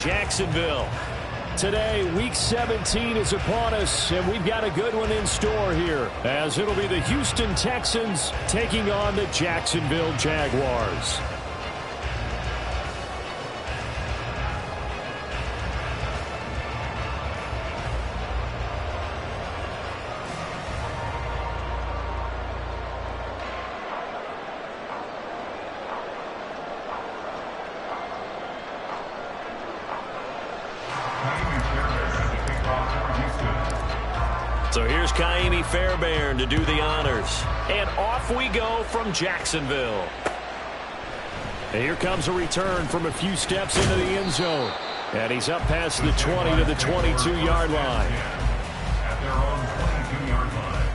Jacksonville. Today, Week 17 is upon us, and we've got a good one in store here, as it'll be the Houston Texans taking on the Jacksonville Jaguars. So here's Fairbairn to do the honors. And off we go from Jacksonville. And here comes a return from a few steps into the end zone. And he's up past the 20 to the 22-yard line. At their own 22-yard line.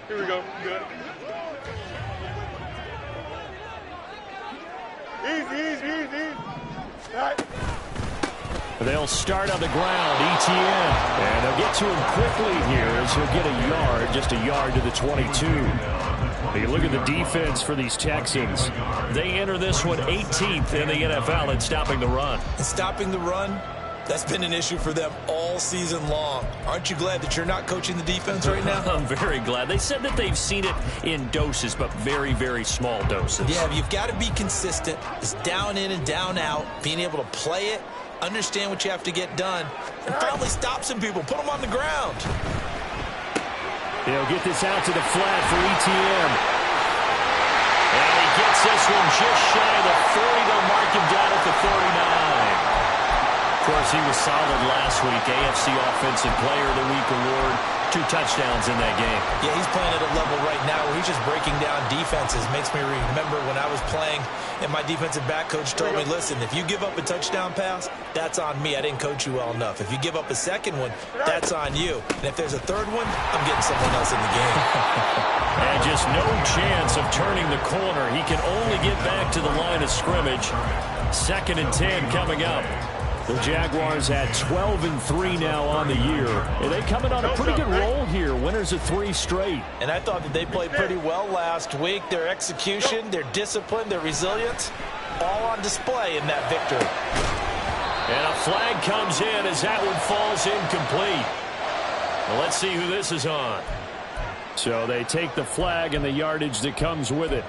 Here we go. Good. Easy. All right. They'll start on the ground, ETN. And they'll get to him quickly here as he'll get a yard, just a yard to the 22. You look at the defense for these Texans. They enter this one 18th in the NFL in stopping the run. And stopping the run, that's been an issue for them all season long. Aren't you glad that you're not coaching the defense right now? I'm very glad. They said that they've seen it in doses, but very, very small doses. Yeah, you've got to be consistent. It's down in and down out, being able to play it, understand what you have to get done, and finally stop some people, put them on the ground. They'll get this out to the flat for ETN. And he gets this one just shy of the 40. They'll mark him down at the 49. Of course, he was solid last week. AFC Offensive Player of the Week award. 2 touchdowns in that game. Yeah, he's playing at a level right now where he's just breaking down defenses. Makes me remember when I was playing and my defensive back coach told me, listen, if you give up a touchdown pass, that's on me. I didn't coach you well enough. If you give up a second one, that's on you. And if there's a third one, I'm getting someone else in the game. And just no chance of turning the corner. He can only get back to the line of scrimmage. 2nd and 10 coming up. The Jaguars at 12-3 now on the year. And they coming on a pretty good roll here. Winners of 3 straight. And I thought that they played pretty well last week. Their execution, their discipline, their resilience, all on display in that victory. And a flag comes in as that one falls incomplete. Well, let's see who this is on. So they take the flag and the yardage that comes with it.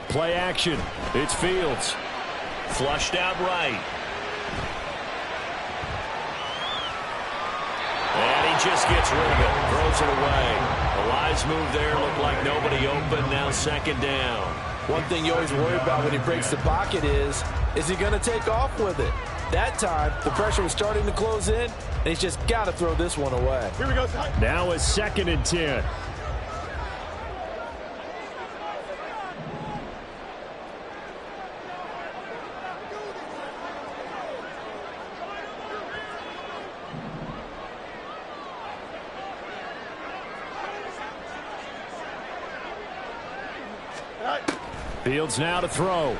Play action. It's Fields. Flushed out right. And he just gets rid of it. Throws it away. A wise move there. Looked like nobody open. Now 2nd down. One thing you always worry about when he breaks the pocket is he going to take off with it? That time, the pressure was starting to close in, and he's just got to throw this one away. Here we go. Now it's 2nd and 10. Fields now to throw.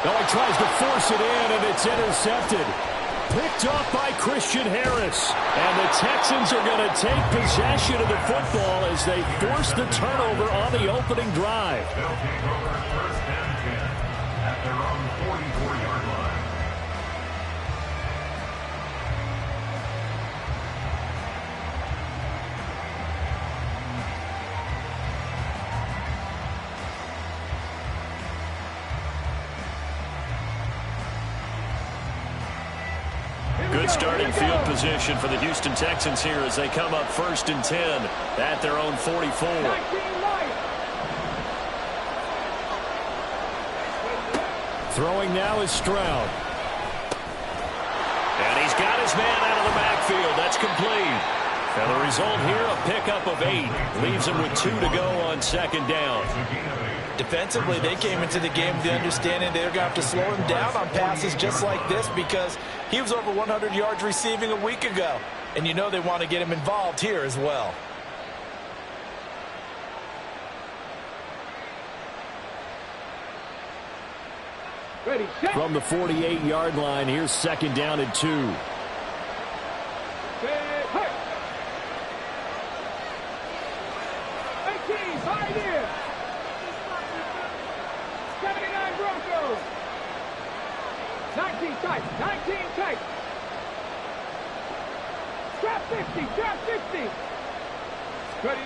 Oh, he tries to force it in, and it's intercepted. Picked off by Christian Harris. And the Texans are going to take possession of the football as they force the turnover on the opening drive. They'll take over 1st and 10 at their own 44-yard line. Good starting field position for the Houston Texans here as they come up 1st and 10 at their own 44. Throwing now is Stroud. And he's got his man out of the backfield. That's complete. And the result here, a pickup of 8. Leaves him with 2 to go on second down. Defensively, they came into the game with the understanding they're going to have to slow him down on passes just like this because he was over 100 yards receiving a week ago. And you know they want to get him involved here as well. Ready, set. From the 48-yard line, here's second down and 2. Set, hey. 18, 5 in. 79 Broncos. 19 tight, 19 tight. Trap 50, trap 50. Ready.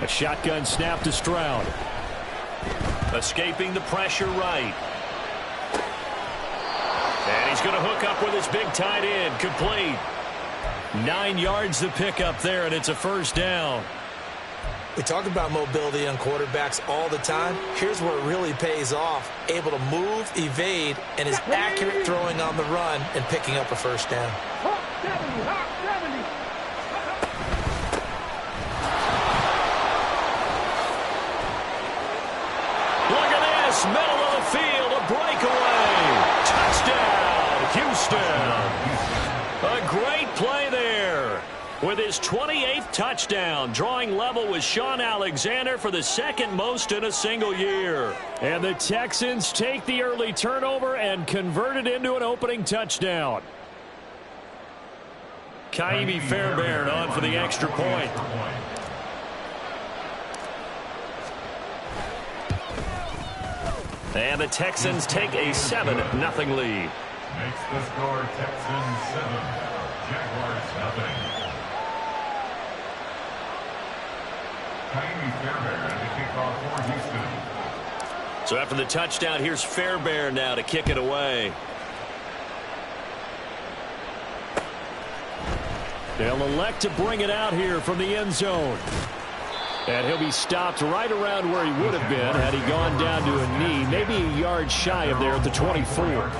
A shotgun snap to Stroud. Escaping the pressure right. And he's going to hook up with his big tight end. Complete. 9 yards to pick up there, and it's a first down. We talk about mobility on quarterbacks all the time. Here's where it really pays off. Able to move, evade, and is accurate throwing on the run and picking up a first down. Hawk 70, Hawk 70. Look at this. Middle of the field. A breakaway. Touchdown, Houston. A great play there. With his 28th touchdown, drawing level with Sean Alexander for the second most in a single year. And the Texans take the early turnover and convert it into an opening touchdown. Kaimi Fairbairn on for the extra point. And the Texans take a 7-0 lead. Makes the score Texans 7, Jaguars 0. Kaimi Fairbairn to kick off for Houston. So after the touchdown, here's Fairbairn now to kick it away. They'll elect to bring it out here from the end zone. And he'll be stopped right around where he would have been had he gone down to a knee, maybe a yard shy of there at the 24.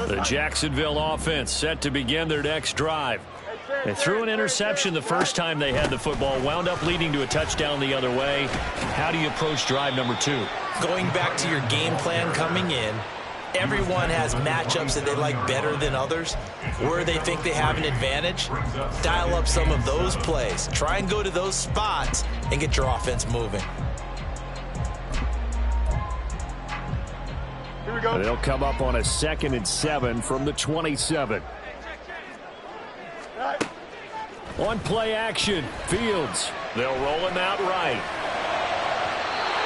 The Jacksonville offense set to begin their next drive. They threw an interception the first time they had the football, wound up leading to a touchdown the other way. How do you approach drive number 2? Going back to your game plan coming in, everyone has matchups that they like better than others. Where they think they have an advantage, dial up some of those plays. Try and go to those spots and get your offense moving. Here we go. They'll come up on a 2nd and 7 from the 27. Right. On play action, Fields. They'll roll him out right.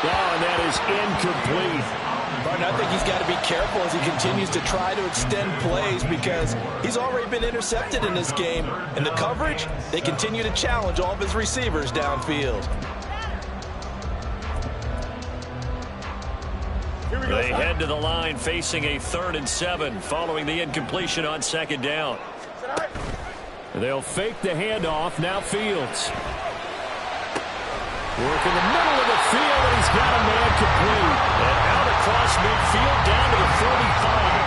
Oh, and that is incomplete. Martin, I think he's got to be careful as he continues to try to extend plays because he's already been intercepted in this game. And the coverage, they continue to challenge all of his receivers downfield. They head to the line facing a 3rd and 7 following the incompletion on 2nd down. They'll fake the handoff. Now Fields. Work in the middle of the field, and he's got a man complete. And out across midfield down to the 45.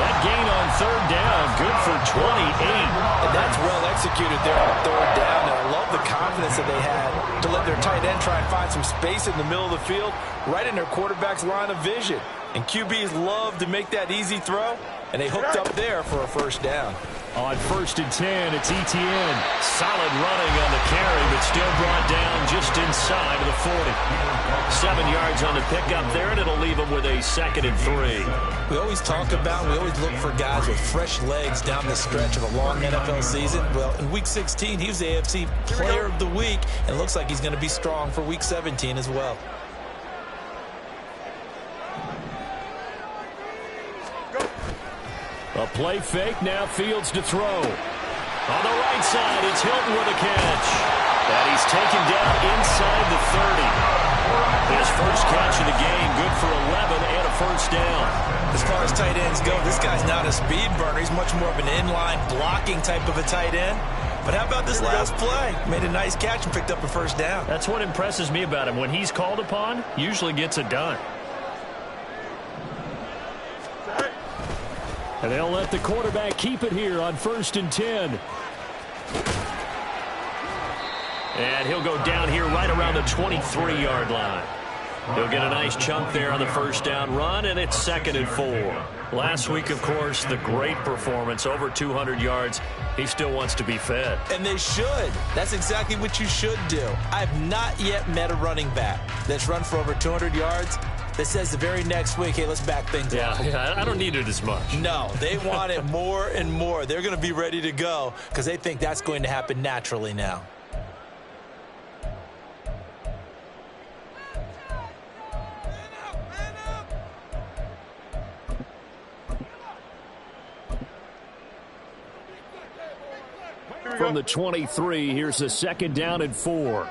That gain on 3rd down, good for 28. And that's well executed there on 3rd down. And I love the confidence that they had to let their tight end try and find some space in the middle of the field, right in their quarterback's line of vision. And QBs love to make that easy throw, and they hooked up there for a 1st down. On 1st and 10, it's Etienne. Solid running on the carry, but still brought down just inside of the 40. 7 yards on the pickup there, and it'll leave him with a 2nd and 3. We always talk about, we always look for guys with fresh legs down the stretch of a long NFL season. Well, in Week 16, he was the AFC Player of the Week, and looks like he's going to be strong for Week 17 as well. A play fake, now Fields to throw. On the right side, it's Hilton with a catch. And he's taken down inside the 30. His first catch of the game, good for 11 and a first down. As far as tight ends go, this guy's not a speed burner. He's much more of an inline blocking type of a tight end. But how about this last play? Made a nice catch and picked up a first down. That's what impresses me about him. When he's called upon, usually gets it done. And they'll let the quarterback keep it here on 1st and 10. And he'll go down here right around the 23-yard line. He'll get a nice chunk there on the first down run, and it's 2nd and 4. Last week, of course, the great performance, over 200 yards. He still wants to be fed. And they should. That's exactly what you should do. I've not yet met a running back that's run for over 200 yards that says the very next week, hey, let's back things up. Yeah, I don't need it as much. No, they want it more and more. They're going to be ready to go because they think that's going to happen naturally now. From the 23, here's a 2nd down and 4.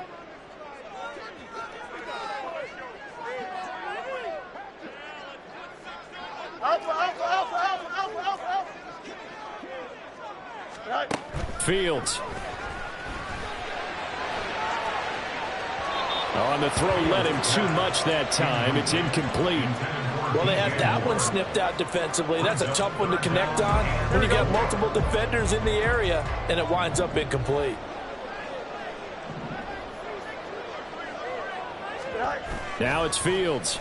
Fields. On the throw, led him too much that time. It's incomplete. Well, they had that one snipped out defensively. That's a tough one to connect on when you got multiple defenders in the area, and it winds up incomplete. Now it's Fields.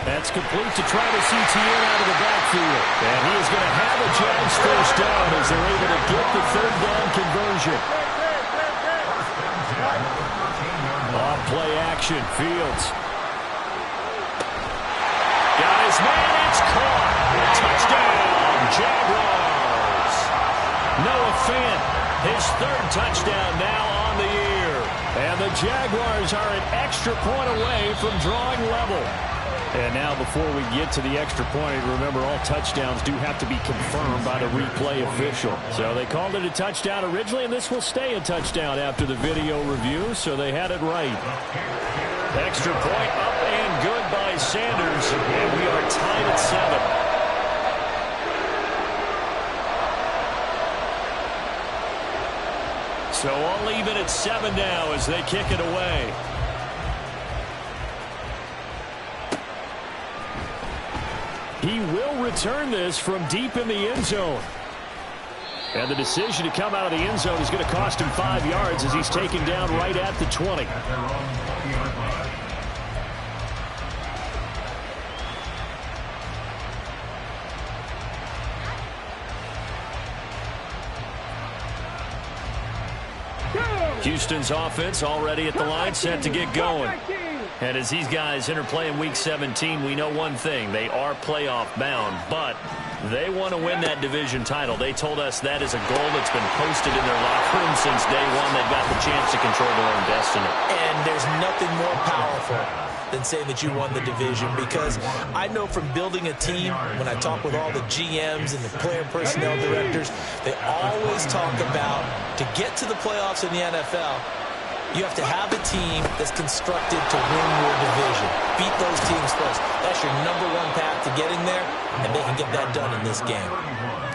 That's complete to Travis Etienne out of the backfield. And he is going to have a Jags first down as they're able to get the 3rd down conversion. Off play action, Fields. Got his man, it's caught. Touchdown, Jaguars. Noah Fant, his 3rd touchdown now on the year. And the Jaguars are an extra point away from drawing level. And now before we get to the extra point, remember all touchdowns do have to be confirmed by the replay official. So they called it a touchdown originally, and this will stay a touchdown after the video review, so they had it right. Extra point up and good by Sanders, and we are tied at 7. So all even at 7 now as they kick it away. He will return this from deep in the end zone. And the decision to come out of the end zone is going to cost him 5 yards as he's taken down right at the 20. Houston's offense already at the line, set to get going. And as these guys interplay in Week 17, we know one thing. They are playoff bound, but they want to win that division title. They told us that is a goal that's been posted in their locker room since day one. They've got the chance to control their own destiny. And there's nothing more powerful than saying that you won the division, because I know from building a team, when I talk with all the GMs and the player personnel directors, they always talk about to get to the playoffs in the NFL, you have to have a team that's constructed to win your division. Beat those teams first. That's your #1 path to getting there, and they can get that done in this game.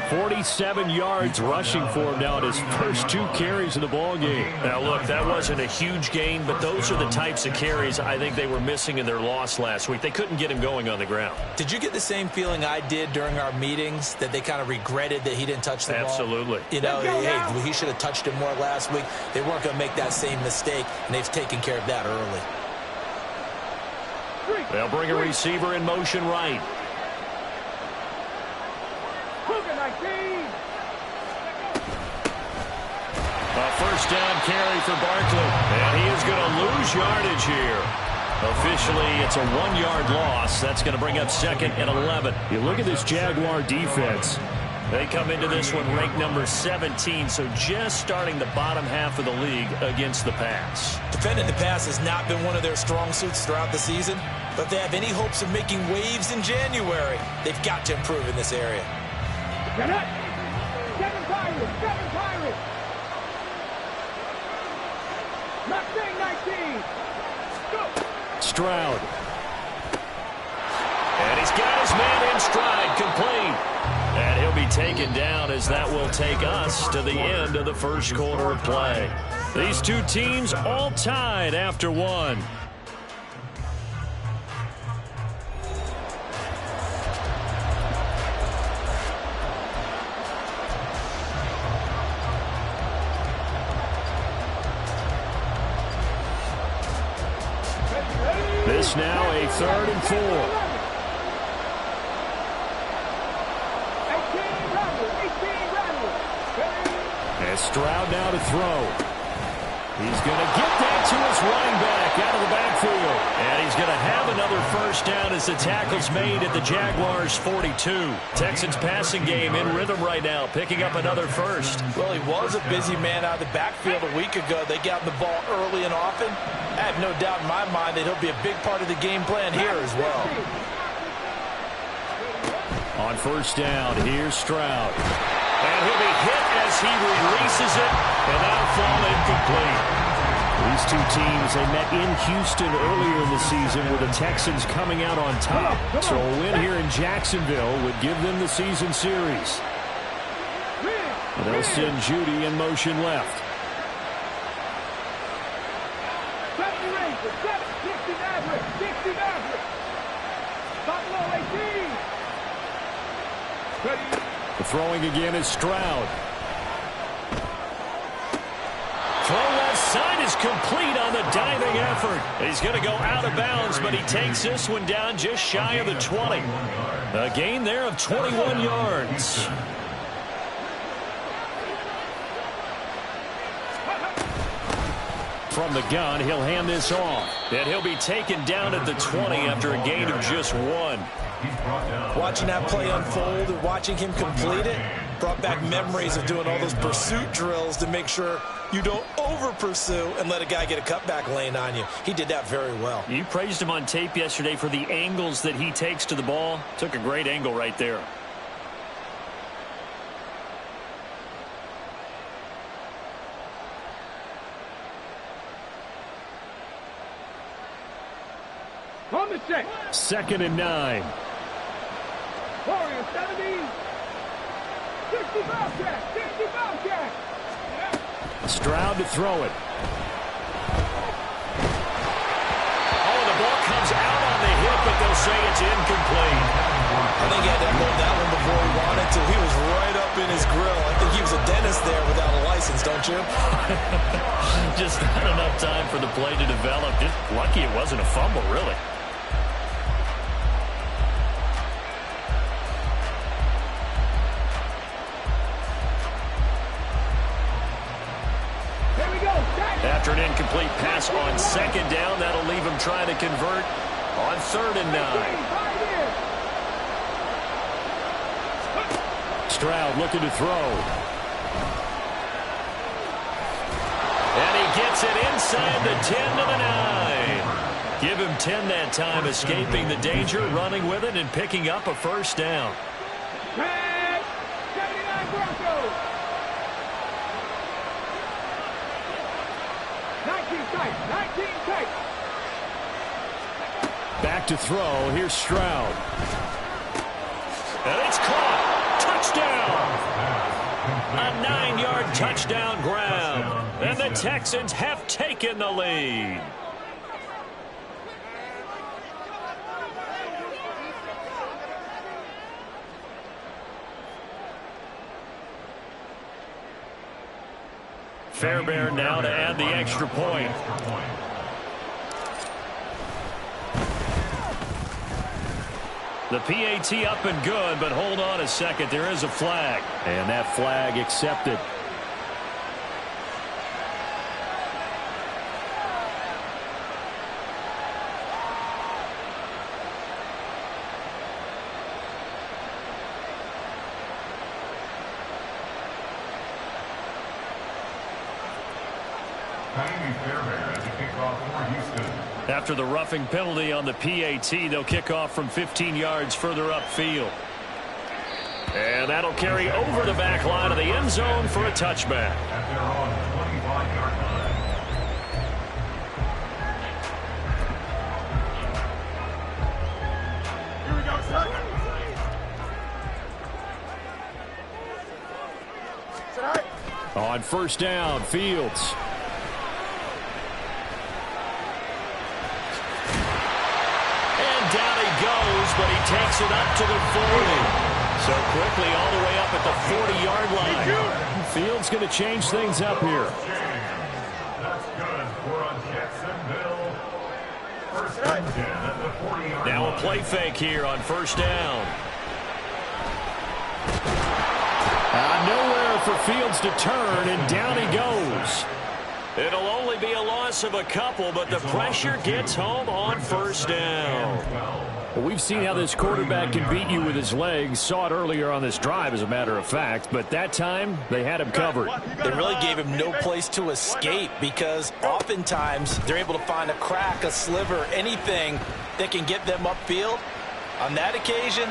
47 yards rushing for him now at his first 2 carries of the ball game. Now, look, that wasn't a huge gain, but those are the types of carries I think they were missing in their loss last week. They couldn't get him going on the ground. Did you get the same feeling I did during our meetings, that they kind of regretted that he didn't touch the ball? Absolutely. You know, hey, he should have touched it more last week. They weren't going to make that same mistake, and they've taken care of that early. They'll bring a receiver in motion right. A first down carry for Barkley. And he is going to lose yardage here. Officially, it's a 1-yard loss. That's going to bring up 2nd and 11. You look at this Jaguar defense. They come into this one ranked number 17, so just starting the bottom half of the league against the pass. Defending the pass has not been one of their strong suits throughout the season, but if they have any hopes of making waves in January, they've got to improve in this area. 7 Pirates, 7 Pirates. Mustang 19. Stroud. And he's got his man in stride, complete. And he'll be taken down as that will take us to the end of the first quarter of play. These two teams all tied after one. This now a 3rd and 4. And Stroud now to throw. He's going to get that to his running back out of the backfield. And he's going to have another first down as the tackle's made at the Jaguars' 42. Texans passing game in rhythm right now, picking up another first. Well, he was a busy man out of the backfield a week ago. They got him the ball early and often. I have no doubt in my mind that he'll be a big part of the game plan here as well. On first down, here's Stroud. And he'll be hit as he releases it, and that'll fall incomplete. These two teams, they met in Houston earlier in the season with the Texans coming out on top. So a win here in Jacksonville would give them the season series. And they'll send Judy in motion left. The throwing again is Stroud. Throw left side is complete on the diving effort. He's going to go out of bounds, but he takes this one down just shy of the 20. A gain there of 21 yards. From the gun, he'll hand this off. And he'll be taken down at the 20 after a gain of just 1. Watching that play unfold and watching him complete it brought back memories of doing all those pursuit drills to make sure you don't over-pursue and let a guy get a cutback lane on you. He did that very well. You praised him on tape yesterday for the angles that he takes to the ball. Took a great angle right there. On the check. 2nd and 9. Warriors 70. 60 Bobcat. 60 Bobcat. Stroud to throw it. Oh, the ball comes out on the hip, but they'll say it's incomplete. I think he had to upload that one before he wanted to. He was right up in his grill. I think he was a dentist there without a license, don't you? Just not enough time for the play to develop. Just lucky it wasn't a fumble, really. After an incomplete pass on 2nd down, that'll leave him trying to convert on 3rd and 9. Stroud looking to throw. And he gets it inside the 10 to the 9. Give him 10 that time, escaping the danger, running with it, and picking up a first down. 79 Broncos. 19 tight. 19 tight. Back to throw. Here's Stroud. And it's caught. Touchdown. A 9-yard touchdown grab. And the Texans have taken the lead. Fairbairn now to add the extra point. The PAT up and good, but hold on a second. There is a flag. And that flag accepted. After the roughing penalty on the PAT, they'll kick off from 15 yards further upfield. And that'll carry over the back line of the end zone for a touchback. On first down, Fields. And down he goes, but he takes it up to the 40. So quickly all the way up at the 40-yard line. Fields going to change things up here. That's good for a Jacksonville. First and 10 at the 40-yard line. Now a play fake here on first down. Nowhere for Fields to turn, and down he goes. It'll only be a loss of a couple, but the pressure gets home on first down. Well, we've seen how this quarterback can beat you with his legs. Saw it earlier on this drive, as a matter of fact. But that time, they had him covered. They really gave him no place to escape because oftentimes they're able to find a crack, a sliver, anything that can get them upfield. On that occasion,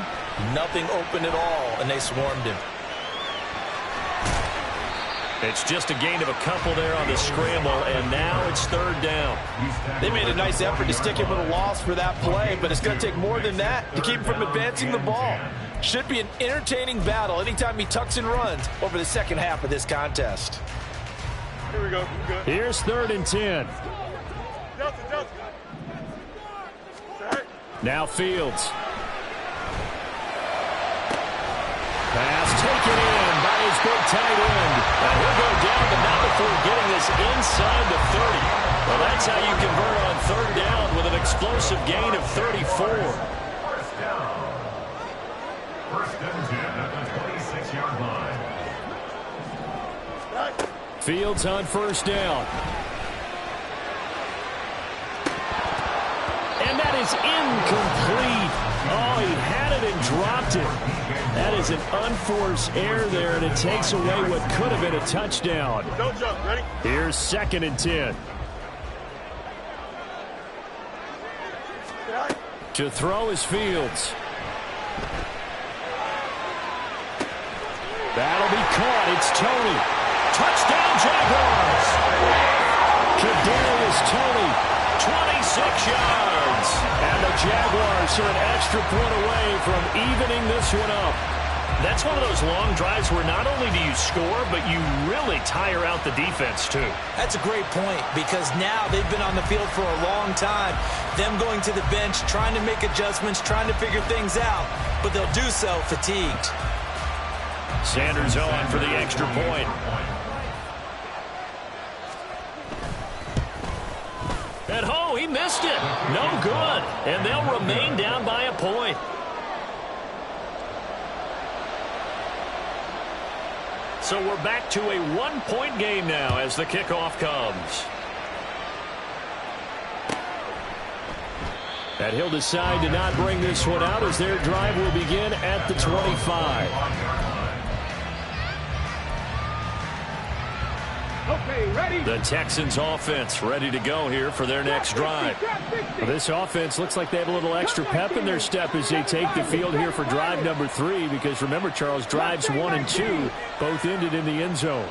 nothing open at all, and they swarmed him. It's just a gain of a couple there on the scramble, and now it's third down. They made a nice effort to stick him with a loss for that play, but it's going to take more than that to keep him from advancing the ball. Should be an entertaining battle anytime he tucks and runs over the second half of this contest. Here we go. Good. Here's third and 10. Now Fields. Pass taken in by his big tight end. And he'll go down, but not before getting this inside the 30. Well, that's how you convert on third down with an explosive gain of 34. First down. First and 10 at the 26-yard line. Fields on first down. And that is incomplete. Oh, he had it and dropped it. That is an unforced error there, and it takes away what could have been a touchdown. Don't jump. Ready? Here's second and 10. To throw is Fields. That'll be caught. It's Tony. Touchdown, Jaguars. Kadarius Toney, 26 yards. And the Jaguars are an extra point away from evening this one up. That's one of those long drives where not only do you score, but you really tire out the defense, too. That's a great point because now they've been on the field for a long time. Them going to the bench, trying to make adjustments, trying to figure things out, but they'll do so fatigued. Sanders on for the extra point. And oh, he missed it. No good. And they'll remain down by a point. So we're back to a one-point game now as the kickoff comes. And he'll decide to not bring this one out as their drive will begin at the 25. Okay, ready? The Texans offense ready to go here for their next drive. Well, this offense looks like they have a little extra pep in their step as they take the field here for drive number 3 because remember, Charles, drives 1 and 2 both ended in the end zone.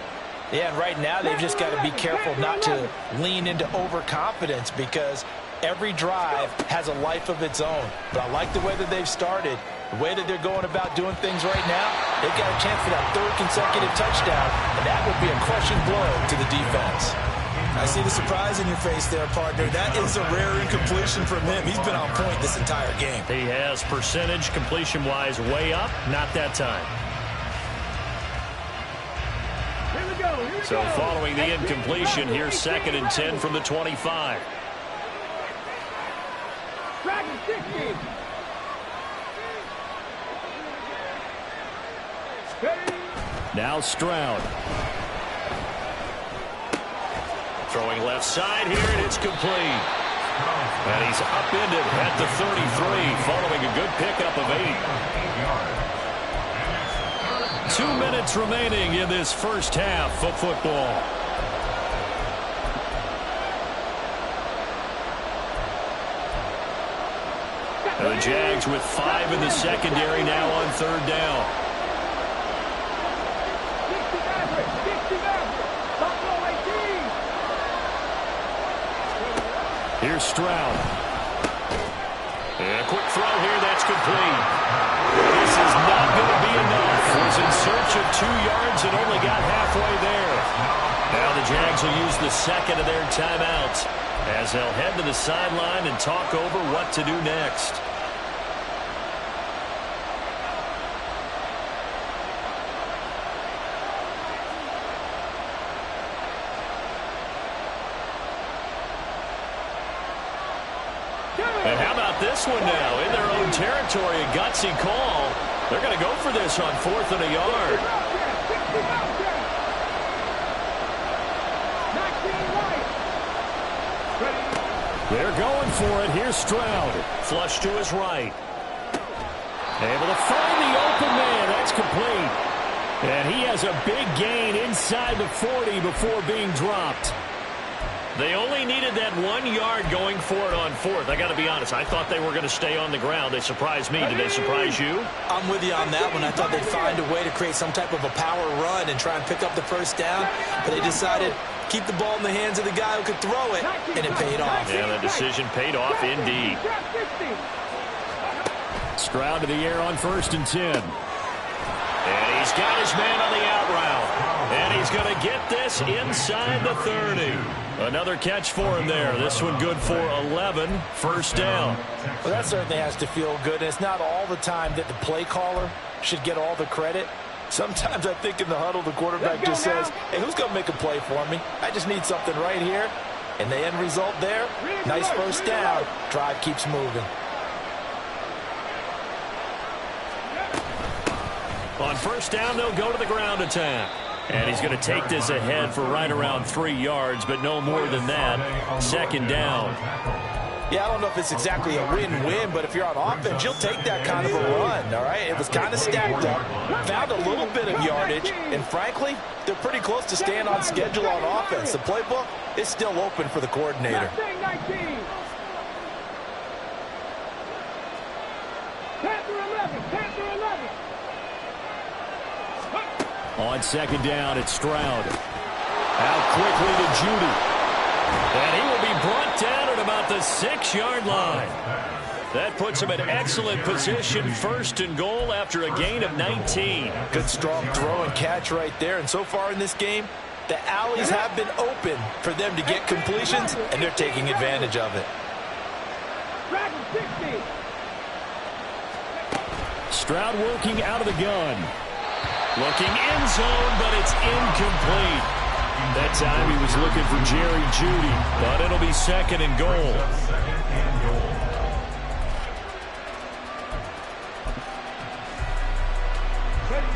Yeah, and right now they've just got to be careful not to lean into overconfidence because every drive has a life of its own. But I like the way that they've started. The way that they're going about doing things right now, they've got a chance for that third consecutive touchdown, and that would be a crushing blow to the defense. I see the surprise in your face there, partner. That is a rare incompletion from him. He's been on point this entire game. He has percentage completion-wise way up, not that time. Here we go. Here we So go. following the incompletion, here's second and 10 from the 25. Dragon 60. Now Stroud. Throwing left side here, and it's complete. And he's upended at the 33 following a good pickup of 8. 2 minutes remaining in this first half of football. And the Jags with 5 in the secondary now on third down. Here's Stroud. And a quick throw here, that's complete. This is not going to be enough. Was in search of 2 yards and only got halfway there. Now the Jags will use the second of their timeouts as they'll head to the sideline and talk over what to do next. And how about this one now? In their own territory, a gutsy call. They're going to go for this on 4th and a yard. They're going for it. Here's Stroud. Flush to his right. Able to find the open man. That's complete. And he has a big gain inside the 40 before being dropped. They only needed that 1 yard going for it on 4th. I got to be honest. I thought they were going to stay on the ground. They surprised me. Did they surprise you? I'm with you on that one. I thought they'd find a way to create some type of a power run and try and pick up the first down. But they decided keep the ball in the hands of the guy who could throw it, and it paid off. Yeah, the decision paid off indeed. Stroud to the air on 1st and 10. And he's got his man on the out route. And he's going to get this inside the 30. Another catch for him there. This one good for 11. First down. Well, that certainly has to feel good. And it's not all the time that the play caller should get all the credit. Sometimes I think in the huddle, the quarterback just says, hey, who's going to make a play for me? I just need something right here. And the end result there, nice first down. Drive keeps moving. On first down, they'll go to the ground attack. And he's going to take this ahead for right around 3 yards, but no more than that. Second down. Yeah, I don't know if it's exactly a win-win, but if you're on offense, you'll take that kind of a run, all right? It was kind of stacked up, found a little bit of yardage, and frankly, they're pretty close to staying on schedule on offense. The playbook is still open for the coordinator. On second down, it's Stroud. Out quickly to Judy. And he will be brought down at about the 6-yard line. That puts him in excellent position, 1st and goal after a gain of 19. Good strong throw and catch right there. And so far in this game, the alleys have been open for them to get completions, and they're taking advantage of it. Stroud working out of the gun. Looking end zone, but it's incomplete. That time he was looking for Jerry Jeudy, but it'll be 2nd and goal.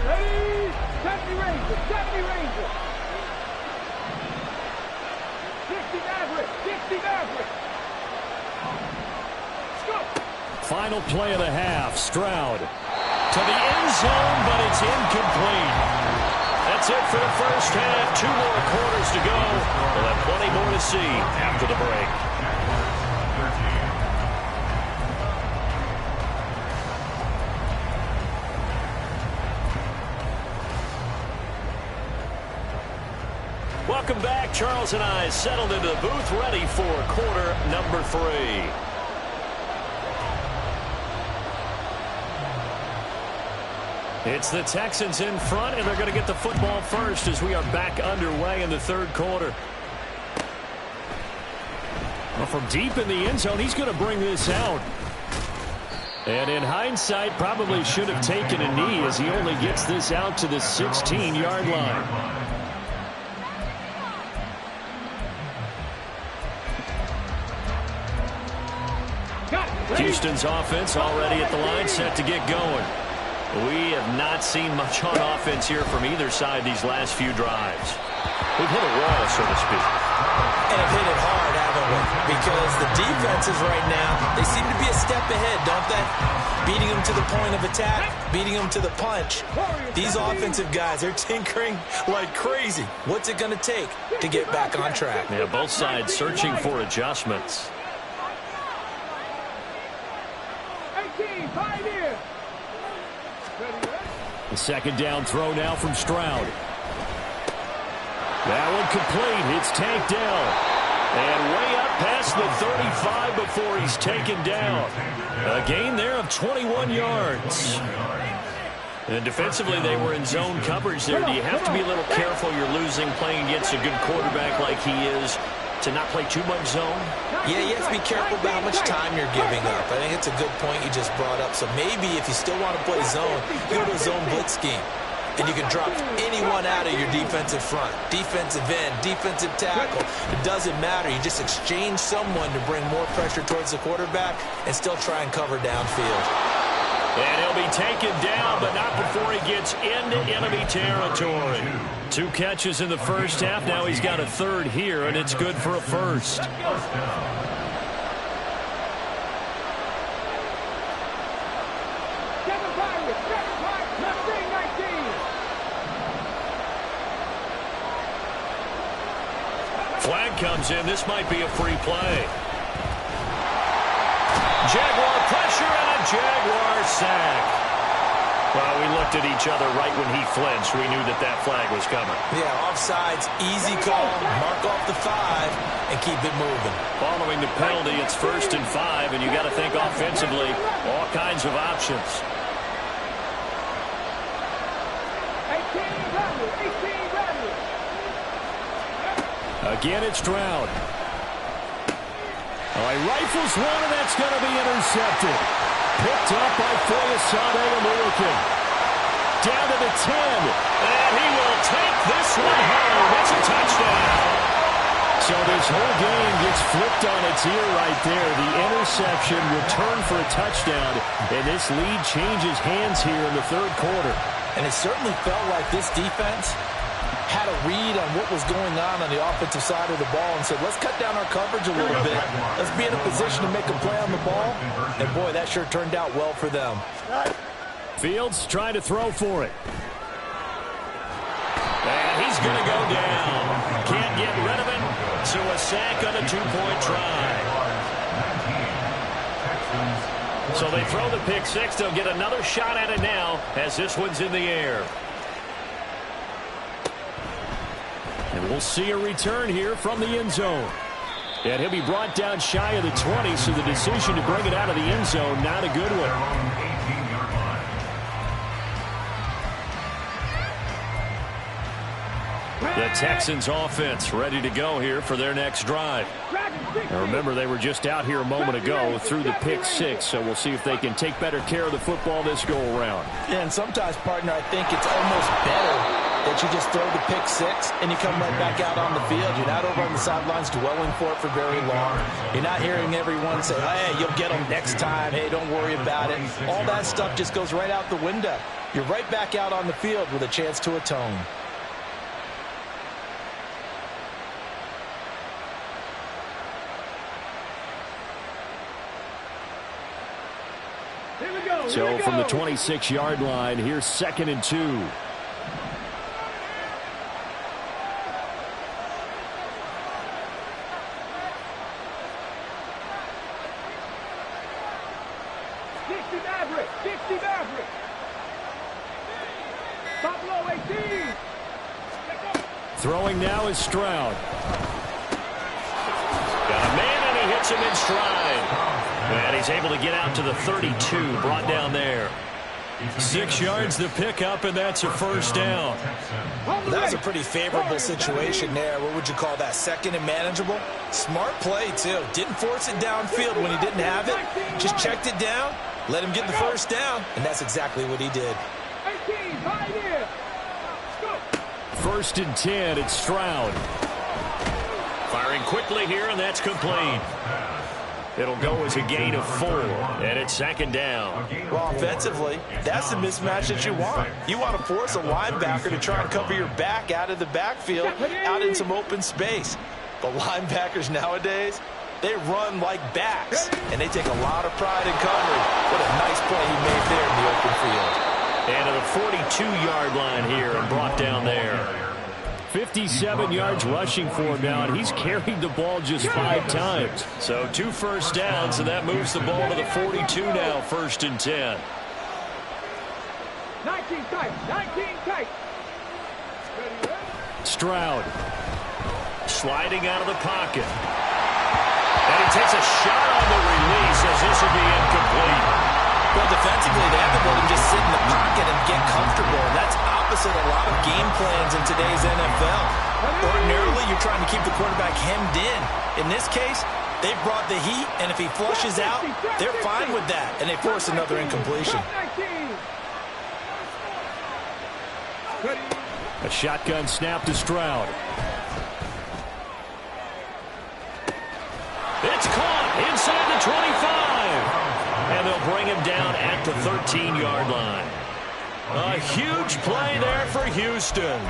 Ready, 70 Rangers, 60 Maverick. Final play of the half, Stroud. To the end zone, but it's incomplete. That's it for the first half. 2 more quarters to go. We'll have plenty more to see after the break. Welcome back. Charles and I settled into the booth, ready for quarter number 3. It's the Texans in front, and they're going to get the football first as we are back underway in the 3rd quarter. Well, from deep in the end zone, he's going to bring this out. And in hindsight, probably should have taken a knee as he only gets this out to the 16-yard line. Houston's offense already at the line, set to get going. We have not seen much on offense here from either side these last few drives. We've hit a wall, so to speak. And have hit it hard, haven't we? Because the defenses right now, they seem to be a step ahead, don't they? Beating them to the point of attack, beating them to the punch. These offensive guys, they're tinkering like crazy. What's it going to take to get back on track? Yeah, both sides searching for adjustments. 18, Pioneer. The second down throw now from Stroud. That one complete. It's tanked down. And way up past the 35 before he's taken down. A gain there of 21 yards. And defensively, they were in zone coverage there. Do you have to be a little careful? You're losing playing against a good quarterback like he is to not play too much zone? Yeah, you have to be careful about how much time you're giving up. I think it's a good point you just brought up. So maybe if you still want to play zone, go to a zone blitz scheme. And you can drop anyone out of your defensive front. Defensive end, defensive tackle. It doesn't matter. You just exchange someone to bring more pressure towards the quarterback and still try and cover downfield. And he'll be taken down, but not before he gets into enemy territory. 2 catches in the first half. Now he's got a third here, and it's good for a first. Flag comes in. This might be a free play. Jaguar pressure and a Jaguar sack. Well, we looked at each other right when he flinched. We knew that that flag was coming. Yeah, offsides, easy call. Mark off the 5 and keep it moving. Following the penalty, it's 1st and 5, and you got to think offensively, all kinds of options. 18 Bradley. Again, it's Stroud. He rifles one, and that's going to be intercepted. Picked up by Foyesade American. Down to the 10. And he will take this one home. It's a touchdown. So this whole game gets flipped on its ear right there. The interception returned for a touchdown. And this lead changes hands here in the 3rd quarter. And it certainly felt like this defense had a read on what was going on the offensive side of the ball and said, let's cut down our coverage a little bit. Let's be in a position to make a play on the ball. And, boy, that sure turned out well for them. Fields trying to throw for it. And he's going to go down. Can't get rid of it. So a sack on a 2-point try. So they throw the pick 6. They'll get another shot at it now as this one's in the air. And we'll see a return here from the end zone. And he'll be brought down shy of the 20, so the decision to bring it out of the end zone, not a good one. The Texans offense ready to go here for their next drive. Now remember, they were just out here a moment ago through the pick 6, so we'll see if they can take better care of the football this go-around. Yeah, and sometimes, partner, I think it's almost better that you just throw the pick 6 and you come right back out on the field. You're not over on the sidelines dwelling for it for very long. You're not hearing everyone say, hey, you'll get them next time. Hey, don't worry about it. All that stuff just goes right out the window. You're right back out on the field with a chance to atone. So from the 26-yard line, here's 2nd and 2. Dixie Maverick. Buffalo 18. Throwing now is Stroud. Got a man, and he hits him in stride. And he's able to get out to the 32, brought down there. 6 yards the pickup, and that's a first down. That was a pretty favorable situation there. What would you call that? 2nd and manageable? Smart play, too. Didn't force it downfield when he didn't have it. Just checked it down, let him get the first down, and that's exactly what he did. 18, right here. Go. 1st and 10, it's Stroud. Firing quickly here, and that's complete. It'll go as a gain of 4, and it's 2nd down. Well, offensively, that's the mismatch that you want. You want to force a linebacker to try and cover your back out of the backfield, out in some open space. But linebackers nowadays, they run like backs, and they take a lot of pride in covering. What a nice play he made there in the open field. And to the 42-yard line here and brought down there. 57 yards rushing for him now, and he's carried the ball just 5 times. So 2 first downs, and that moves the ball to the 42 now, 1st and 10. 19 tight. Stroud sliding out of the pocket. And he takes a shot on the release as this will be incomplete. Well, defensively, they have to let him just sit in the pocket and get comfortable. That's opposite a lot of game plans in today's NFL. Ordinarily, you're trying to keep the quarterback hemmed in. In this case, they brought the heat, and if he flushes out, they're fine with that, and they force another incompletion. A shotgun snap to Stroud. It's caught inside the 25. And they'll bring him down at the 13-yard line. A huge play there for Houston.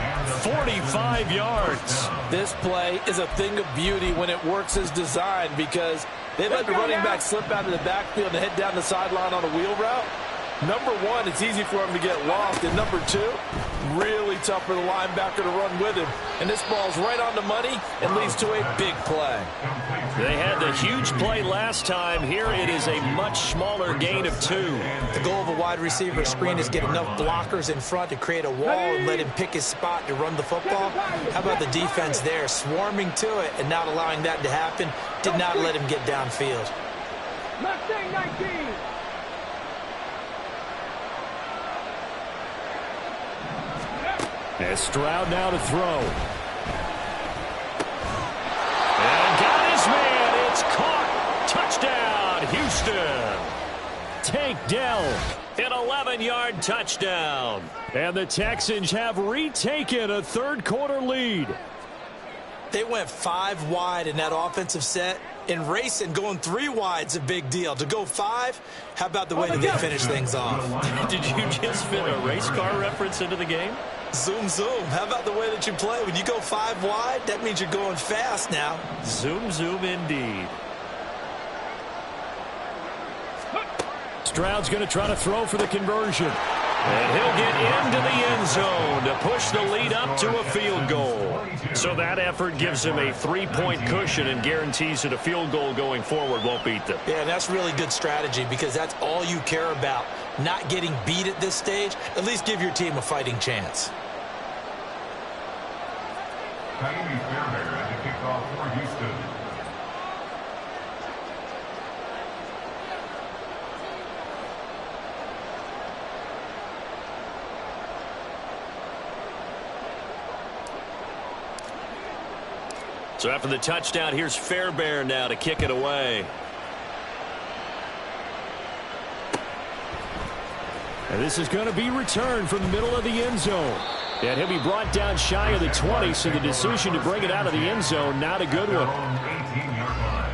45 yards. This play is a thing of beauty when it works as designed because they let the running back slip out of the backfield and head down the sideline on a wheel route. Number one, it's easy for him to get lost. And number two, really tough for the linebacker to run with him. And this ball's right on the money and leads to a big play. They had the huge play last time. Here it is a much smaller gain of 2. The goal of a wide receiver screen is get enough blockers in front to create a wall and let him pick his spot to run the football. How about the defense there, swarming to it and not allowing that to happen? Did not let him get downfield. Mustang 19. As Stroud now to throw. And got his man. It's caught. Touchdown, Houston. Tank Dell, an 11-yard touchdown. And the Texans have retaken a third-quarter lead. They went 5 wide in that offensive set. And racing, going 3 wide's a big deal. To go 5, how about the way that they finish things off? Did you just fit a race car reference into the game? Zoom, zoom. How about the way that you play? When you go 5 wide, that means you're going fast now. Zoom, zoom indeed. Stroud's going to try to throw for the conversion. And he'll get into the end zone to push the lead up to a field goal. So that effort gives him a 3-point cushion and guarantees that a field goal going forward won't beat them. Yeah, that's really good strategy because that's all you care about. Not getting beat at this stage. At least give your team a fighting chance. Fairbairn at the kickoff for Houston. So after the touchdown, here's Fairbairn now to kick it away. And this is going to be returned from the middle of the end zone. And he'll be brought down shy of the 20, so the decision to bring it out of the end zone, not a good one. 18-yard line.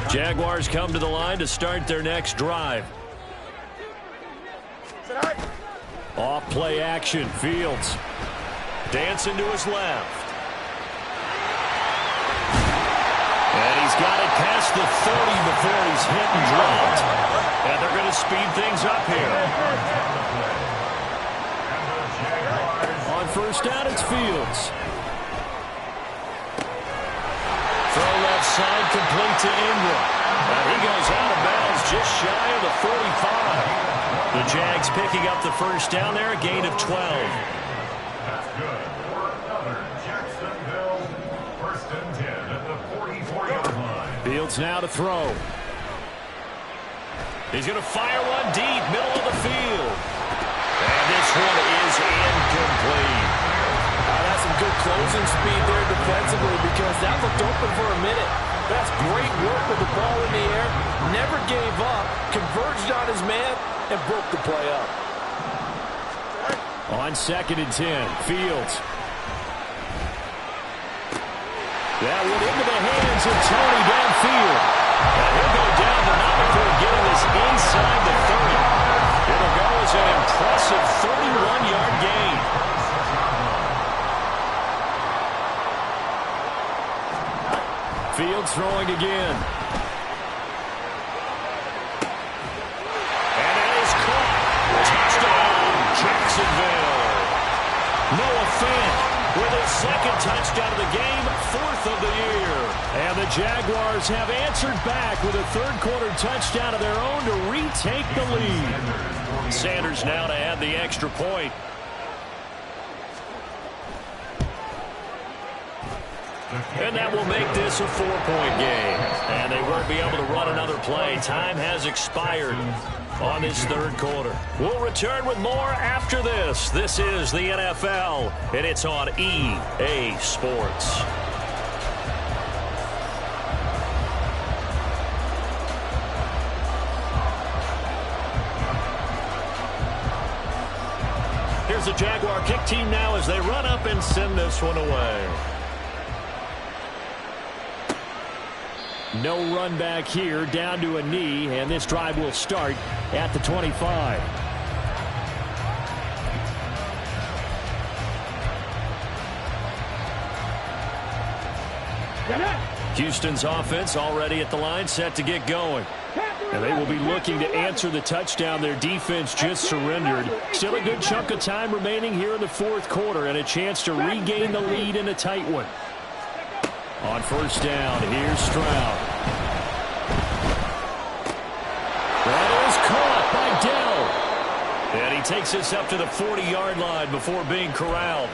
Jaguars come to the line to start their next drive. Off play action. Fields dancing to his left. And he's got it past the 30 before he's hit and dropped. And they're going to speed things up here. On first down, it's Fields. Throw left side, complete to Ingram. And he goes out of bounds just shy of the 45. The Jags picking up the first down there, a gain of 12. That's good for another Jacksonville. First and 10 at the 44-yard line. Fields now to throw. He's going to fire one deep, middle of the field. And this one is incomplete. That's some good closing speed there defensively because that looked open for a minute. That's great work with the ball in the air. Never gave up, converged on his man, and broke the play up. On second and 10, Fields. That went into the hands of Tony downfield. And he'll go down the number before getting this inside the 30. It'll go as an impressive 31-yard gain. Fields throwing again. And that is caught. Touchdown, Jacksonville. Noah Fant with his second touchdown of the game, 4th of the year. And the Jaguars have answered back with a third-quarter touchdown of their own to retake the lead. Sanders now to add the extra point. And that will make this a 4-point game. And they won't be able to run another play. Time has expired on this third quarter. We'll return with more after this. This is the NFL, and it's on EA Sports. Here's the Jaguar kick team now as they run up and send this one away. No run back here, down to a knee, and this drive will start at the 25. Houston's offense already at the line, set to get going. And they will be looking to answer the touchdown their defense just surrendered. Still a good chunk of time remaining here in the fourth quarter and a chance to regain the lead in a tight one. On first down, here's Stroud. That is caught by Dell. And he takes us up to the 40-yard line before being corralled.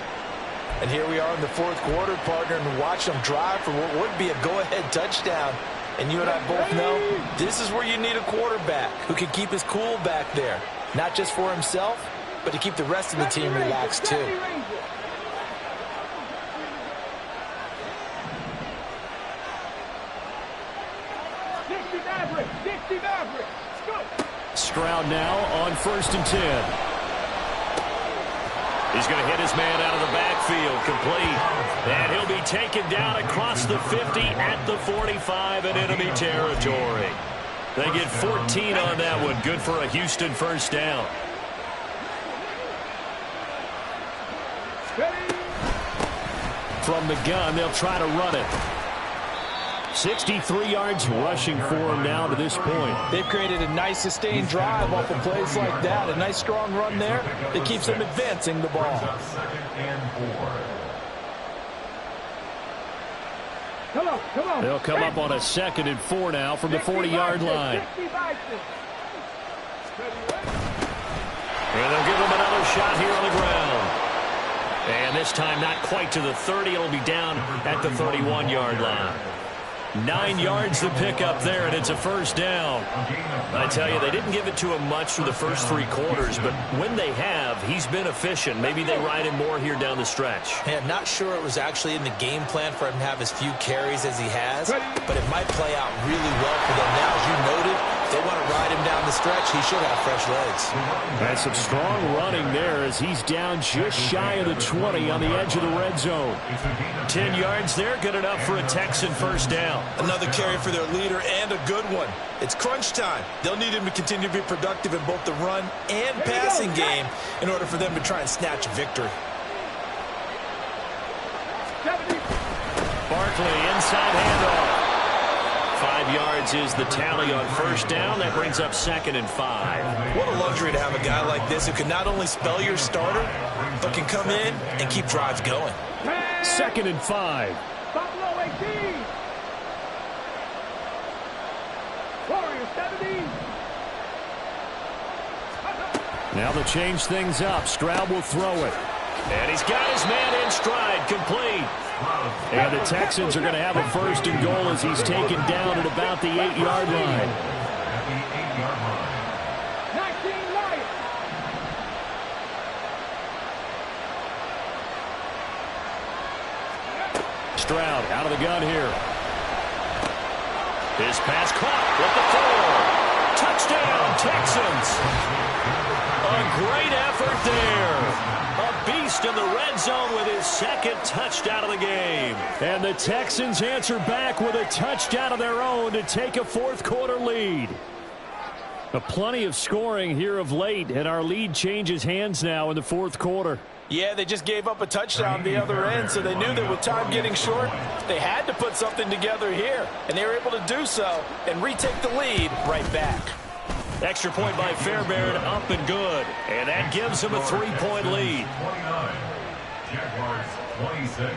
And here we are in the fourth quarter, partner, and watch them drive for what would be a go-ahead touchdown. And you and I both know this is where you need a quarterback who can keep his cool back there. Not just for himself, but to keep the rest of the team relaxed too. Stroud now on 1st and 10. He's going to hit his man out of the backfield, complete. And he'll be taken down across the 50 at the 45 in enemy territory. They get 14 on that one. Good for a Houston first down. From the gun, they'll try to run it. 63 yards rushing for him now to this point. They've created a nice sustained drive off of plays like that. A nice strong run there that keeps them advancing the ball. Come on. They'll come up on a 2nd and 4 now from the 40-yard line. And they'll give him another shot here on the ground. And this time not quite to the 30. It'll be down at the 31-yard line. 9 yards to pick up there, and it's a first down. I tell you, they didn't give it to him much through the first 3 quarters, but when they have, he's been efficient. Maybe they ride him more here down the stretch. Hey, I'm not sure it was actually in the game plan for him to have as few carries as he has, but it might play out really well for them now. As you noted, if they want to ride him down the stretch, he should have fresh legs. That's some strong running there as he's down just shy of the 20 on the edge of the red zone. 10 yards there, good enough for a Texan first down. Another carry for their leader and a good one. It's crunch time. They'll need him to continue to be productive in both the run and passing game in order for them to try and snatch a victory. Barkley, inside handoff. 5 yards is the tally on first down. That brings up 2nd and 5. What a luxury to have a guy like this who can not only spell your starter, but can come in and keep drives going. 2nd and 5. Buffalo 18. Warriors 17. Now they'll change things up. Stroud will throw it. And he's got his man in stride, complete. And the Texans are going to have a 1st and goal as he's taken down at about the 8-yard line. 19 Lions. Stroud out of the gun here. His pass caught with the 4. Touchdown, Texans. A great effort there. A beast in the red zone with his 2nd touchdown of the game. And the Texans answer back with a touchdown of their own to take a 4th quarter lead. Plenty of scoring here of late, and our lead changes hands now in the 4th quarter. Yeah, they just gave up a touchdown the other end, so they knew that with time getting short, they had to put something together here. And they were able to do so and retake the lead right back. Extra point by Fairbairn, up and good. And that gives them a 3-point lead. Jaguars 26.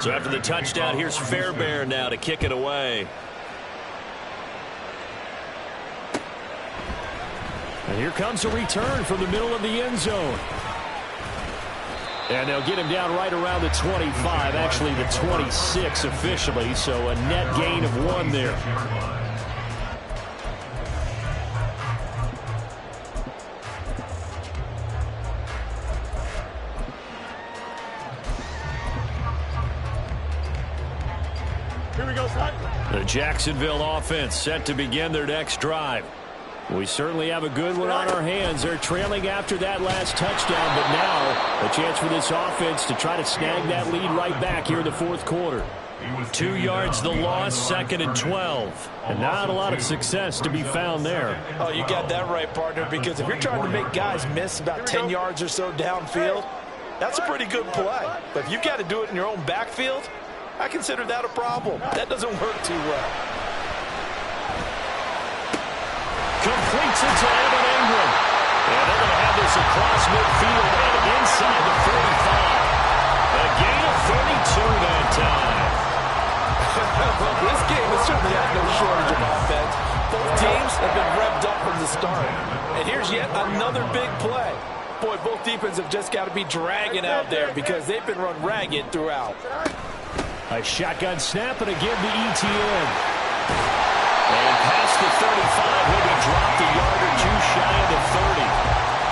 So after the touchdown, here's Fairbairn now to kick it away. And here comes a return from the middle of the end zone. And they'll get him down right around the 25, actually the 26 officially, so a net gain of 1 there. Here we go, son. The Jacksonville offense set to begin their next drive. We certainly have a good one on our hands. They're trailing after that last touchdown, but now a chance for this offense to try to snag that lead right back here in the fourth quarter. 2 yards the loss, 2nd and 12. And not a lot of success to be found there. Oh, you got that right, partner, because if you're trying to make guys miss about 10 yards or so downfield, that's a pretty good play. But if you've got to do it in your own backfield, I consider that a problem. That doesn't work too well. Completes it to Evan Ingram. And they're going to have this across midfield and inside the 45. A gain of 32 that time. Well, this game has certainly had no shortage of offense. Both teams have been revved up from the start. And here's yet another big play. Boy, both defenses have just got to be dragging out there because they've been run ragged throughout. A shotgun snap and again the ETN. And past the 35, he'll be dropped a yard or 2 shy of the 30.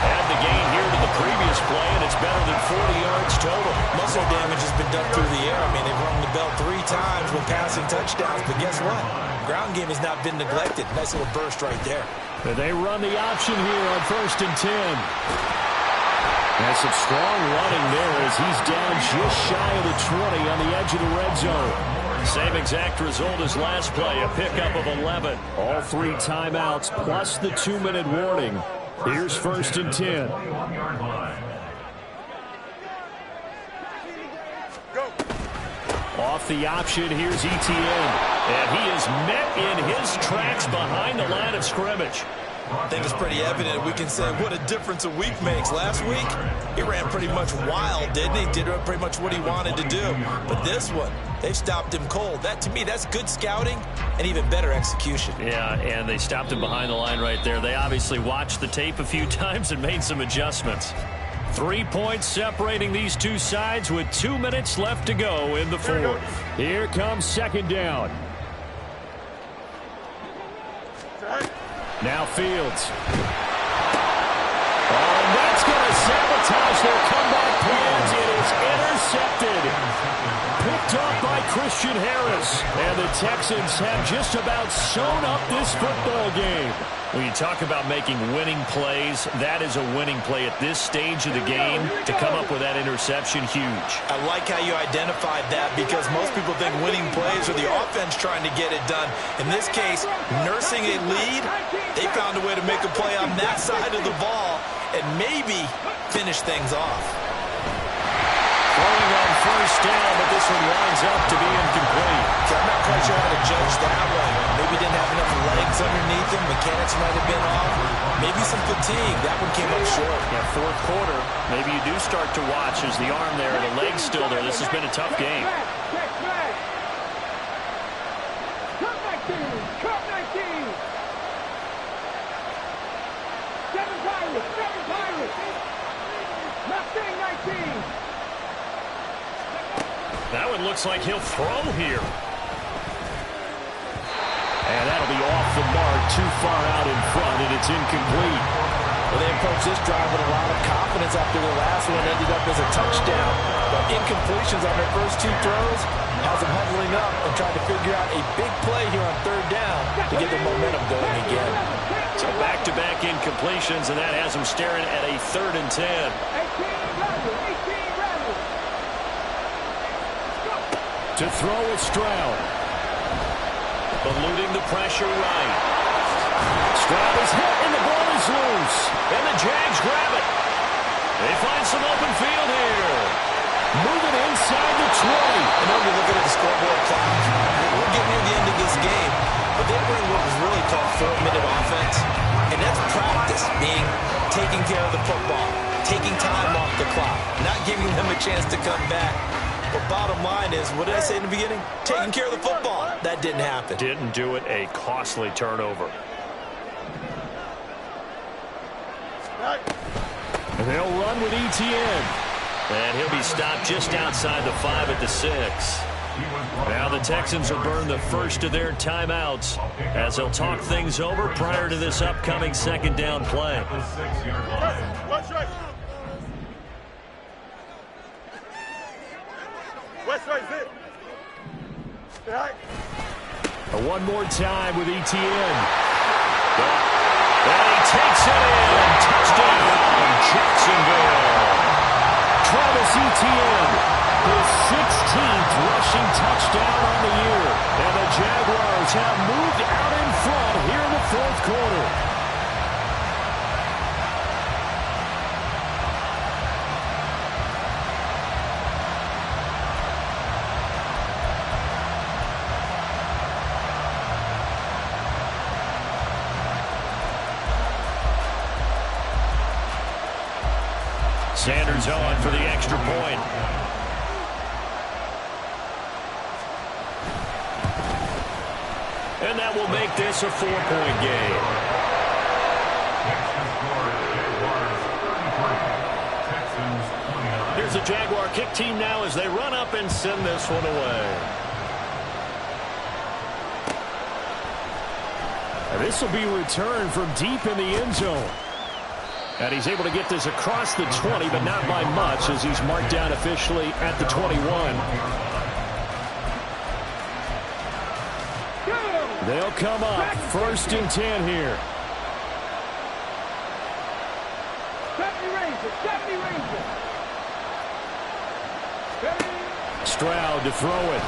Add the gain here to the previous play, and it's better than 40 yards total. Muscle damage has been done through the air. I mean, they've rung the bell 3 times with passing touchdowns, but guess what? Ground game has not been neglected. Nice little burst right there. And they run the option here on 1st and 10. And some strong running there as he's down just shy of the 20 on the edge of the red zone. Same exact result as last play, a pickup of 11. All 3 timeouts plus the 2-minute warning. Here's 1st and 10. Off the option, here's ETN. And he is met in his tracks behind the line of scrimmage. I think it's pretty evident. We can say what a difference a week makes. Last week, he ran pretty much wild, didn't he? Did pretty much what he wanted to do. But this one, they've stopped him cold. That, to me, that's good scouting and even better execution. Yeah, and they stopped him behind the line right there. They obviously watched the tape a few times and made some adjustments. 3 points separating these two sides with 2 minutes left to go in the fourth. Here comes 2nd down. Now Fields. Oh, and that's going to sabotage their comeback plans. It is intercepted. Picked up by Christian Harris. And the Texans have just about sewn up this football game. When you talk about making winning plays, that is a winning play at this stage of the game. To come up with that interception, huge. I like how you identified that because most people think winning plays are the offense trying to get it done. In this case, nursing a lead, they found a way to make a play on that side of the ball and maybe finish things off. Throwing on 1st down, but this one winds up to be incomplete. So I'm not quite sure how to judge that one. Maybe didn't have enough legs underneath him. Mechanics might have been off. Maybe some fatigue. That one came up short. Yeah, fourth quarter, maybe you do start to watch as the arm there, the leg's still there. This has been a tough game. Cut 19! Cut 19! 7 Pirates! 7 Pirates! Not saying 19! That one looks like he'll throw here. And that'll be off the mark, too far out in front, and it's incomplete. Well, they approached this drive with a lot of confidence after the last one ended up as a touchdown. But incompletions on their first 2 throws has them huddling up and trying to figure out a big play here on 3rd down to get the momentum going again. So back-to-back incompletions, and that has them staring at a 3rd and 10. 18 rattle! To throw is Stroud. Eluding the pressure right. Stroud is hit, and the ball is loose. And the Jags grab it. They find some open field here. Moving inside the 20. I know you're looking at the scoreboard clock. We're getting near the end of this game. But they bring what was really called 4-minute offense. And that's practice, being taking care of the football, taking time off the clock, not giving them a chance to come back. But bottom line is, what did I say in the beginning? Taking care of the football. That didn't happen. Didn't do it. A costly turnover. And they'll run with ETN. And he'll be stopped just outside the 5 at the 6. Now the Texans will burn the first of their timeouts as they'll talk things over prior to this upcoming second down play. One more time with ETN. And he takes it in. Touchdown, Jacksonville. Travis Etienne, his 16th rushing touchdown on the year. And the Jaguars have moved out in front here in the fourth quarter. Sanders on for the extra point. And that will make this a 4-point game. Here's the Jaguar kick team now as they run up and send this one away. And this will be returned from deep in the end zone. And he's able to get this across the 20, but not by much as he's marked down officially at the 21. They'll come up 1st and 10 here. 70 Rangers. Stroud to throw it.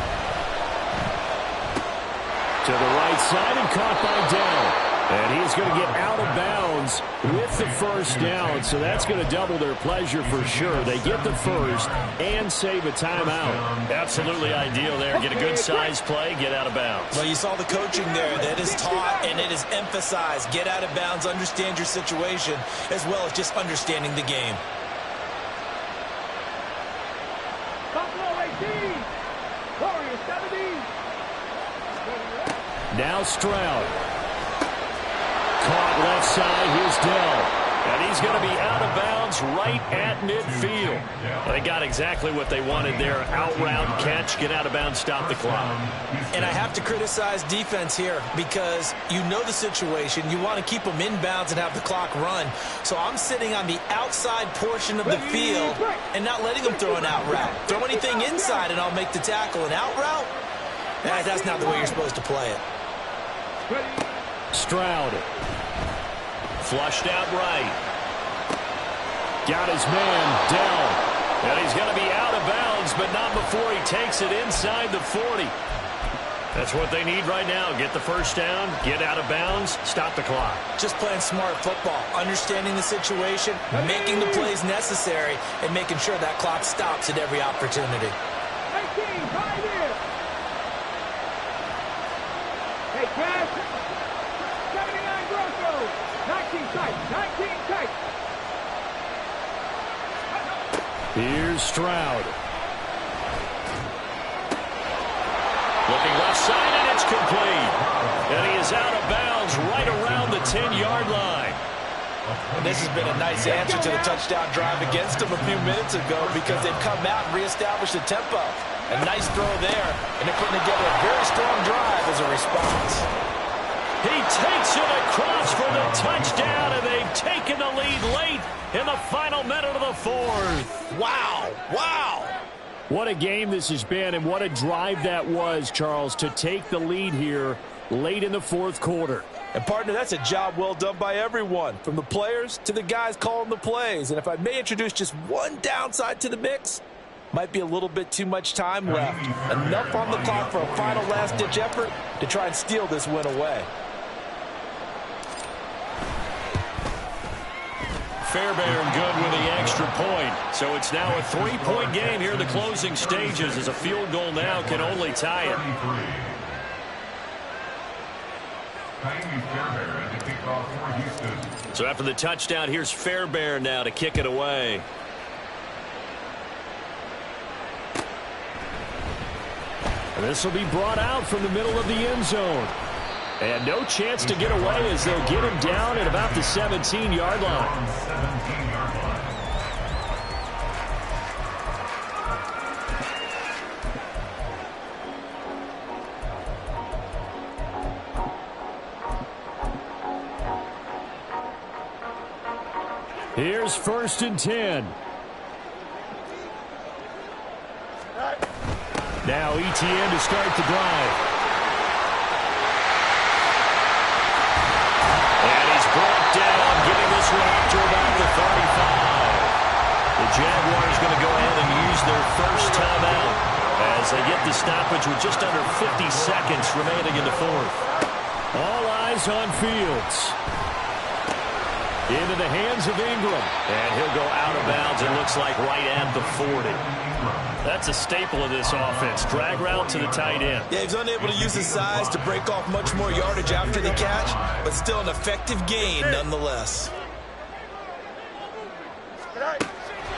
To the right side and caught by Dell. And he's going to get out of bounds with the first down, so that's going to double their pleasure for sure. They get the first and save a timeout. Absolutely ideal there. Get a good size play, get out of bounds. Well, you saw the coaching there. That is taught and it is emphasized. Get out of bounds, understand your situation, as well as just understanding the game. Buffalo 18. Warriors 17. Now Stroud. Caught left side, here's Dell. And he's going to be out of bounds right at midfield. They got exactly what they wanted there. Out route, catch, get out of bounds, stop the clock. And I have to criticize defense here because you know the situation. You want to keep them in bounds and have the clock run. So I'm sitting on the outside portion of the field and not letting them throw an out route. Throw anything inside and I'll make the tackle. An out route? That's not the way you're supposed to play it. Stroud. Flushed out right. Got his man, Dell. And he's going to be out of bounds, but not before he takes it inside the 40. That's what they need right now. Get the first down, get out of bounds, stop the clock. Just playing smart football, understanding the situation, making the plays necessary, and making sure that clock stops at every opportunity. 18, right here. Hey, Cash. 79 Grosso. 19 tight. 19 tight. Here's Stroud. Looking left side, and it's complete. And he is out of bounds right around the 10-yard line. And this has been a nice answer to the touchdown drive against them a few minutes ago because they've come out and reestablished the tempo. A nice throw there, and they're putting together a very strong drive as a response. He takes it across for the touchdown, and they've taken the lead late in the final minute of the fourth. Wow, wow. What a game this has been, and what a drive that was, Charles, to take the lead here late in the fourth quarter. And, partner, that's a job well done by everyone, from the players to the guys calling the plays. And if I may introduce just one downside to the mix, might be a little bit too much time left. Enough on the clock for a final last-ditch effort to try and steal this win away. Fairbairn good with the extra point. So it's now a 3-point game here in the closing stages as a field goal now can only tie it. So after the touchdown, here's Fairbairn now to kick it away. And this will be brought out from the middle of the end zone. And no chance to get away as they'll get him down at about the 17-yard line. Here's 1st and 10. Now ETN to start the drive. And he's brought down, getting this one up to about the 35. The Jaguars going to go ahead and use their first timeout as they get the stoppage with just under 50 seconds remaining in the fourth. All eyes on Fields. Into the hands of Ingram. And he'll go out of bounds, it looks like, right at the 40. That's a staple of this offense. Drag route to the tight end. Yeah, he's unable to use his size to break off much more yardage after the catch, but still an effective gain nonetheless.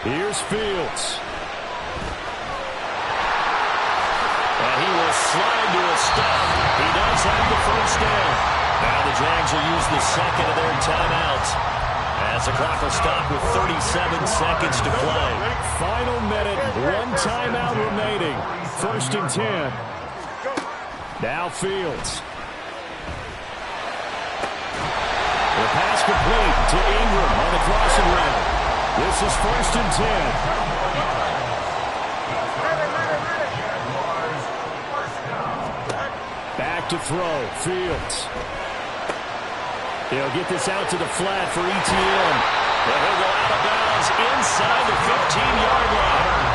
Here's Fields. And he will slide to a stop. He does have the first down. Now the Jags will use the second of their timeouts as the clock will stop with 37 seconds to play. Final minute, one timeout remaining. 1st and 10. Now Fields. The pass complete to Ingram on the crossing route. This is 1st and 10. Back to throw. Fields. He'll get this out to the flat for ETN. And he'll go out of bounds inside the 15-yard line.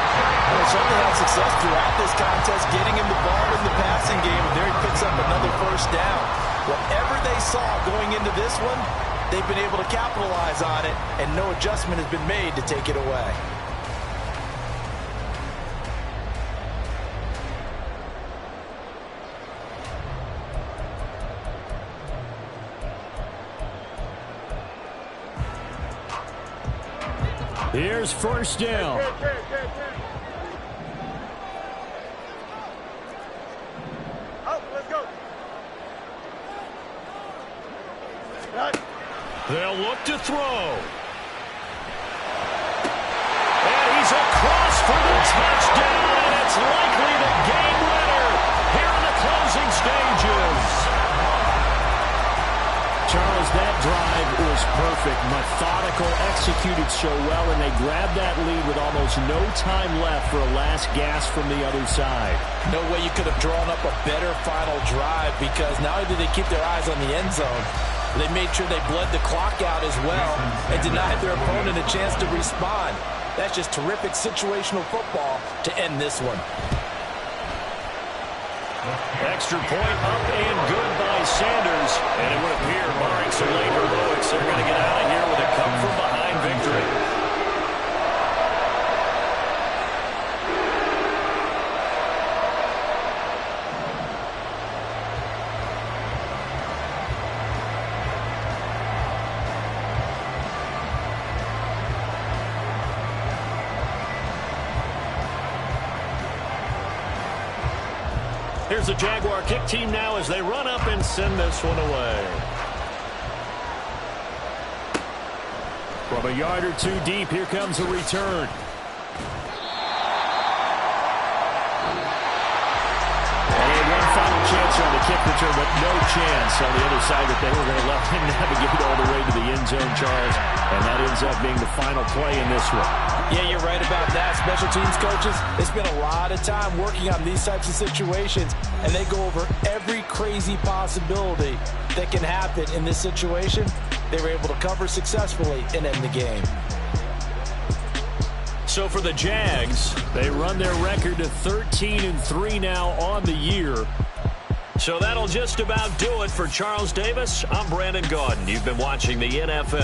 Well, certainly had success throughout this contest, getting him the ball in the passing game, and there he picks up another first down. Whatever they saw going into this one, they've been able to capitalize on it, and no adjustment has been made to take it away. Here's 1st down. Let's go. They'll look to throw. And he's across for the touchdown, and it's likely the game winner here in the closing stages. Charles, that drive was perfect. Methodical, executed so well, and they grabbed that lead with almost no time left for a last gasp from the other side. No way you could have drawn up a better final drive, because not only did they keep their eyes on the end zone, they made sure they bled the clock out as well and denied their opponent a chance to respond. That's just terrific situational football to end this one. Extra point up and good by Sanders. And it would appear, barring some late heroics, they're going to get out of here with a come-from-behind victory. Here's the Jaguar kick team now as they run up and send this one away. From a yard or two deep, here comes a return. And one final chance on the kick return, but no chance on the other side that they were going to let him navigate all the way to the end zone, Charles. And that ends up being the final play in this one. Yeah, you're right about that. Special teams coaches, they spend a lot of time working on these types of situations, and they go over every crazy possibility that can happen in this situation. They were able to cover successfully and end the game. So for the Jags, they run their record to 13-3 now on the year. So that'll just about do it for Charles Davis. I'm Brandon Gaudin. You've been watching the NFL.